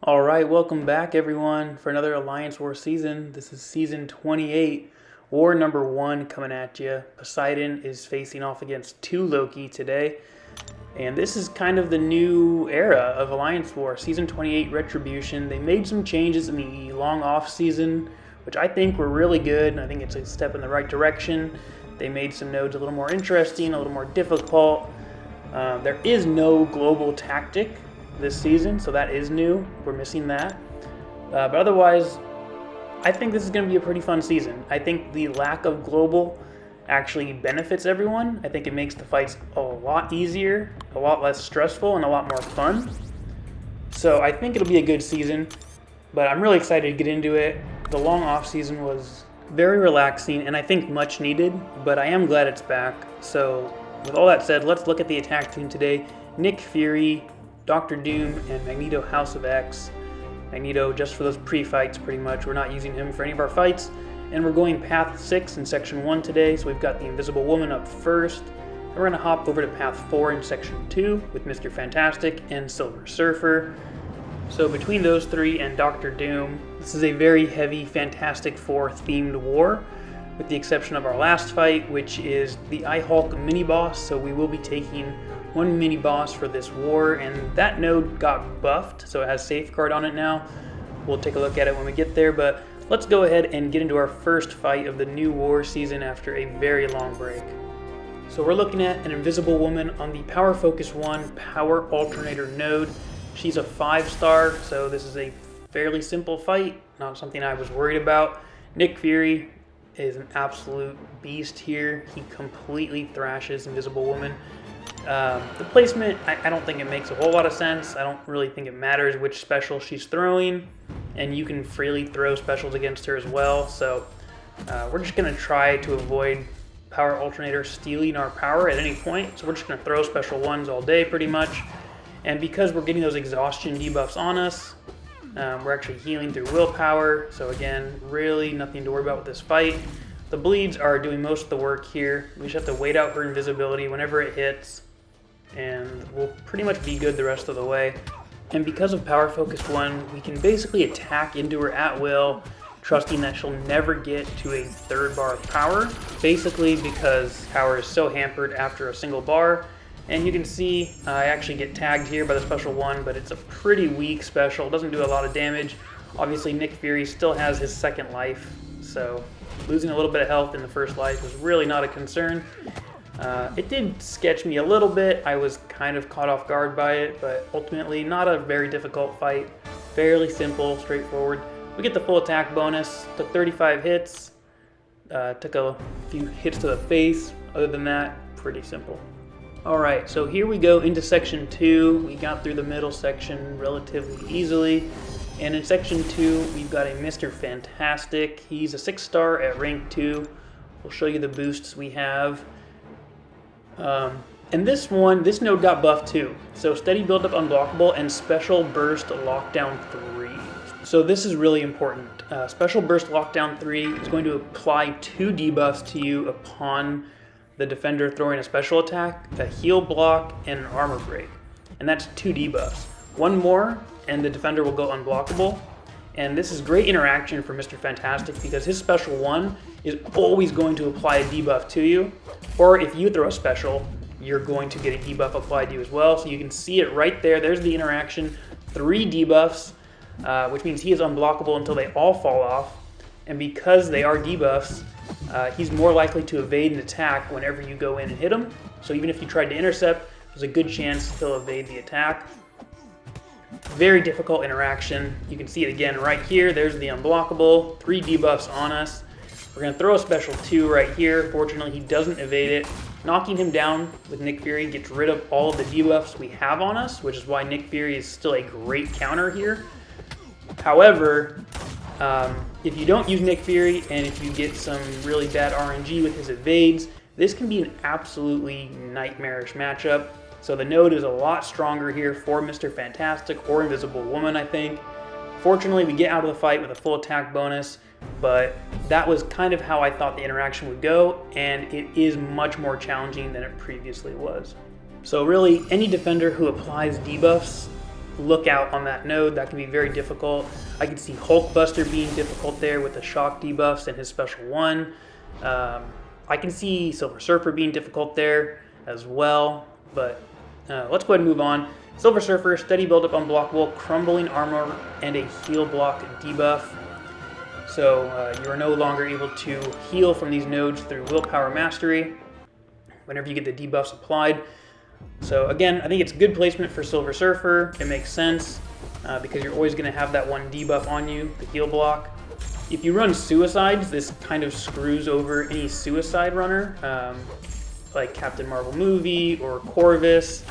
Alright, welcome back everyone for another Alliance War season. This is season 28, war number 1 coming at you. Poseidon is facing off against 2 Loki today. And this is kind of the new era of Alliance War, season 28 Retribution. They made some changes in the long off season, which I think were really good, and I think it's a step in the right direction. They made some nodes a little more interesting, a little more difficult. There is no global tactic this season, so that is new. We're missing that. But otherwise, I think this is going to be a pretty fun season. I think the lack of global actually benefits everyone. I think it makes the fights a lot easier, a lot less stressful, and a lot more fun. So I think it'll be a good season, but I'm really excited to get into it. The long off season was very relaxing and I think much needed, but I am glad it's back. So with all that said, let's look at the attack team today. Nick Fury, Dr. Doom, and Magneto House of X. Magneto just for those pre-fights pretty much. We're not using him for any of our fights. And we're going Path 6 in Section 1 today, so we've got the Invisible Woman up first. Then we're going to hop over to Path 4 in Section 2 with Mr. Fantastic and Silver Surfer. So between those three and Dr. Doom, this is a very heavy Fantastic Four themed war, with the exception of our last fight, which is the I-Hulk mini-boss. So we will be taking one mini-boss for this war, and that node got buffed, so it has Safeguard on it now. We'll take a look at it when we get there, but let's go ahead and get into our first fight of the new war season after a very long break. So we're looking at an Invisible Woman on the Power Focus 1 Power Alternator node. She's a 5-star, so this is a fairly simple fight, not something I was worried about. Nick Fury is an absolute beast here. He completely thrashes Invisible Woman. The placement, I don't think it makes a whole lot of sense. I don't really think it matters which special she's throwing, and you can freely throw specials against her as well. So we're just going to try to avoid Power Alternator stealing our power at any point. So we're just going to throw special ones all day pretty much. And because we're getting those exhaustion debuffs on us, we're actually healing through willpower. So again, really nothing to worry about with this fight. The bleeds are doing most of the work here. We just have to wait out her invisibility whenever it hits, and we'll pretty much be good the rest of the way. And because of Power Focus 1, we can basically attack into her at will, trusting that she'll never get to a 3rd bar of power, basically because power is so hampered after a single bar. And you can see I actually get tagged here by the special 1, but it's a pretty weak special. It doesn't do a lot of damage. Obviously Nick Fury still has his 2nd life, so losing a little bit of health in the 1st life was really not a concern. It did sketch me a little bit. I was kind of caught off guard by it, but ultimately not a very difficult fight. Fairly simple, straightforward. We get the full attack bonus. Took 35 hits. Took a few hits to the face. Other than that, pretty simple. Alright, so here we go into Section 2. We got through the middle section relatively easily. And in Section 2, we've got a Mr. Fantastic. He's a 6-star at rank 2. We'll show you the boosts we have. And this node got buffed too. So Steady Build-Up Unblockable and Special Burst Lockdown 3. So this is really important. Special Burst Lockdown 3 is going to apply 2 debuffs to you upon the defender throwing a special attack, a heal block, and an armor break. And that's 2 debuffs. One more, and the defender will go unblockable. And this is great interaction for Mr. Fantastic because his special 1 is always going to apply a debuff to you. Or if you throw a special, you're going to get a debuff applied to you as well. So you can see it right there. There's the interaction. 3 debuffs, which means he is unblockable until they all fall off. And because they are debuffs, he's more likely to evade an attack whenever you go in and hit him. So even if you tried to intercept, there's a good chance he'll evade the attack. Very difficult interaction. You can see it again right here. There's the unblockable. 3 debuffs on us. We're going to throw a special 2 right here. Fortunately, he doesn't evade it. Knocking him down with Nick Fury gets rid of all of the debuffs we have on us, which is why Nick Fury is still a great counter here. However, if you don't use Nick Fury and if you get some really bad RNG with his evades, this can be an absolutely nightmarish matchup. So the node is a lot stronger here for Mr. Fantastic or Invisible Woman, I think. Fortunately, we get out of the fight with a full attack bonus, but that was kind of how I thought the interaction would go, and it is much more challenging than it previously was. So really, any defender who applies debuffs look out on that node. That can be very difficult. I can see Hulkbuster being difficult there with the shock debuffs and his special 1. I can see Silver Surfer being difficult there as well, but let's go ahead and move on. Silver Surfer, steady build-up unblockable, crumbling armor, and a heal block debuff. So you are no longer able to heal from these nodes through Willpower Mastery whenever you get the debuffs applied. So again, I think it's good placement for Silver Surfer. It makes sense because you're always going to have that one debuff on you, the heal block. If you run Suicides, this kind of screws over any Suicide runner, like Captain Marvel movie or Corvus.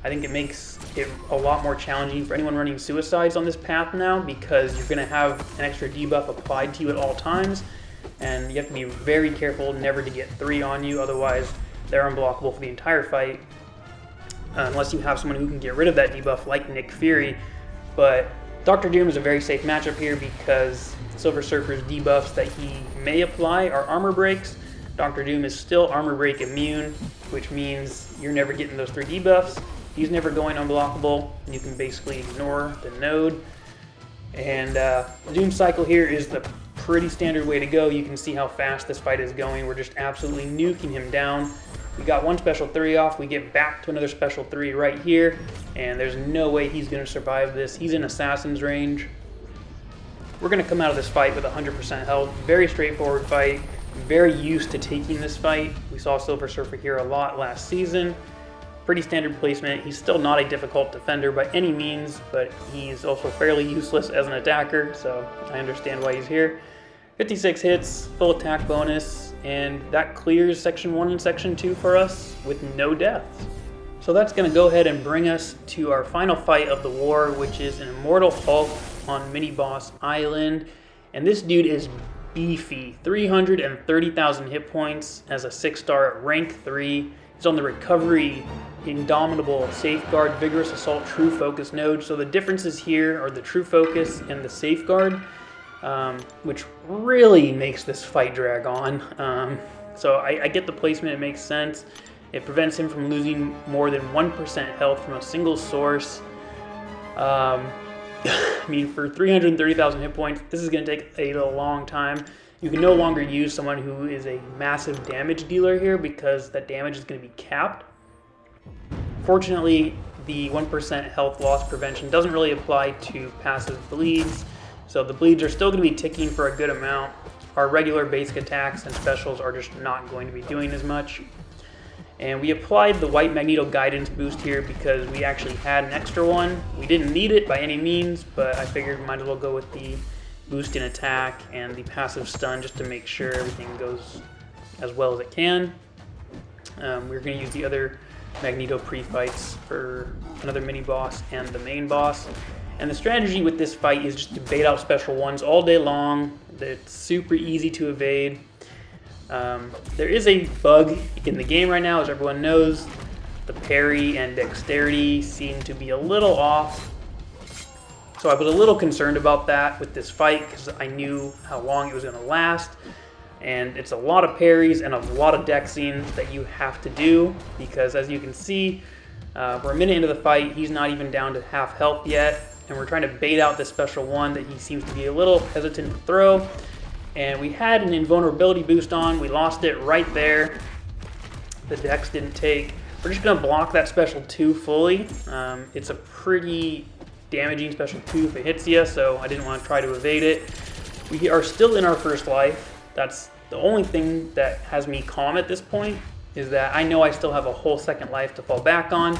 I think it makes it a lot more challenging for anyone running Suicides on this path now, because you're going to have an extra debuff applied to you at all times, and you have to be very careful never to get 3 on you, otherwise they're unblockable for the entire fight, unless you have someone who can get rid of that debuff like Nick Fury. But Dr. Doom is a very safe matchup here because Silver Surfer's debuffs that he may apply are armor breaks. Dr. Doom is still armor break immune, which means you're never getting those 3 debuffs. He's never going unblockable. You can basically ignore the node. And Doom cycle here is the pretty standard way to go. You can see how fast this fight is going. We're just absolutely nuking him down. We got one special 3 off. We get back to another special 3 right here. And there's no way he's going to survive this. He's in Assassin's range. We're going to come out of this fight with 100% health. Very straightforward fight. Very used to taking this fight. We saw Silver Surfer here a lot last season. Pretty standard placement. He's still not a difficult defender by any means, but he's also fairly useless as an attacker, so I understand why he's here. 56 hits, full attack bonus, and that clears Section 1 and Section 2 for us with no deaths. So that's going to go ahead and bring us to our final fight of the war, which is an Immortal Halt on Mini-Boss Island. And this dude is beefy. 330,000 hit points as a 6-star at rank 3. He's on the Recovery, Indomitable, Safeguard, Vigorous Assault, True Focus node. So the differences here are the True Focus and the Safeguard, which really makes this fight drag on. So I get the placement, it makes sense. It prevents him from losing more than 1% health from a single source. I mean, for 330,000 hit points, this is going to take a long time. You can no longer use someone who is a massive damage dealer here because that damage is going to be capped. Fortunately, the 1% health loss prevention doesn't really apply to passive bleeds, so the bleeds are still going to be ticking for a good amount. Our regular basic attacks and specials are just not going to be doing as much. And we applied the White Magneto Guidance boost here because we actually had an extra one. We didn't need it by any means, but I figured we might as well go with the boost in attack and the passive stun just to make sure everything goes as well as it can. We're going to use the other Magneto pre-fights for another mini-boss and the main boss. And the strategy with this fight is just to bait out special ones all day long. It's super easy to evade. There is a bug in the game right now, as everyone knows. The parry and dexterity seem to be a little off. So I was a little concerned about that with this fight because I knew how long it was going to last. And it's a lot of parries and a lot of dexing that you have to do because, as you can see, we're a minute into the fight. He's not even down to half health yet. And we're trying to bait out this special one that he seems to be a little hesitant to throw. And we had an invulnerability boost on. We lost it right there. The dex didn't take. We're just going to block that special 2 fully. It's a pretty damaging special 2 if it hits you, so I didn't want to try to evade it. We are still in our first life. That's the only thing that has me calm at this point, is that I know I still have a whole second life to fall back on.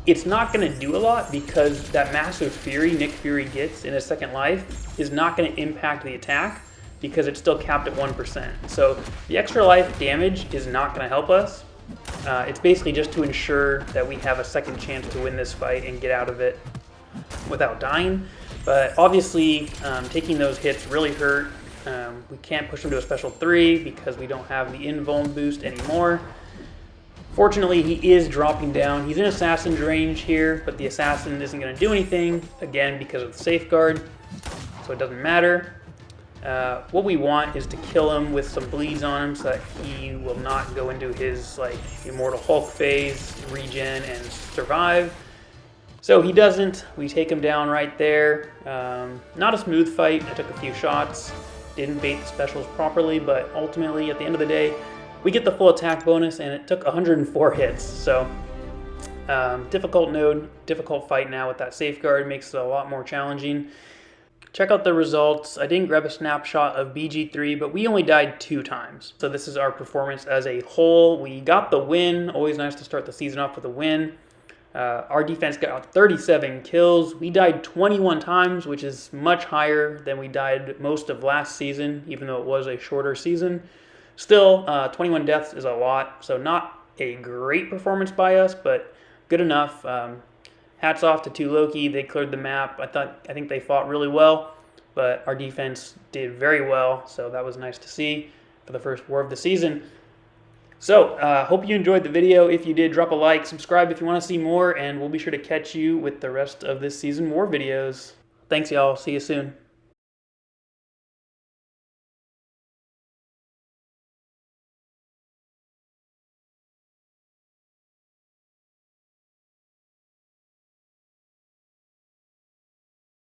It's not going to do a lot because that massive fury Nick Fury gets in his second life is not going to impact the attack because it's still capped at 1%. So the extra life damage is not going to help us. It's basically just to ensure that we have a second chance to win this fight and get out of it without dying. But obviously, taking those hits really hurt. We can't push him to a special 3 because we don't have the invuln boost anymore. Fortunately, he is dropping down. He's in Assassin's range here, but the Assassin isn't going to do anything, again, because of the Safeguard, so it doesn't matter. What we want is to kill him with some bleeds on him so that he will not go into his Immortal Hulk phase, regen, and survive. So he doesn't. We take him down right there. Not a smooth fight. I took a few shots. Didn't bait the specials properly, but ultimately, at the end of the day, we get the full attack bonus, and it took 104 hits. So difficult node, difficult fight now with that safeguard. Makes it a lot more challenging. Check out the results. I didn't grab a snapshot of BG3, but we only died 2 times. So this is our performance as a whole. We got the win. Always nice to start the season off with a win. Our defense got 37 kills. We died 21 times, which is much higher than we died most of last season, even though it was a shorter season. Still, 21 deaths is a lot, so not a great performance by us, but good enough. Hats off to 2 Loki. They cleared the map. I think they fought really well, but our defense did very well, so that was nice to see for the first war of the season. So, hope you enjoyed the video. If you did, drop a like, subscribe if you want to see more, and we'll be sure to catch you with the rest of this season war videos. Thanks, y'all. See you soon.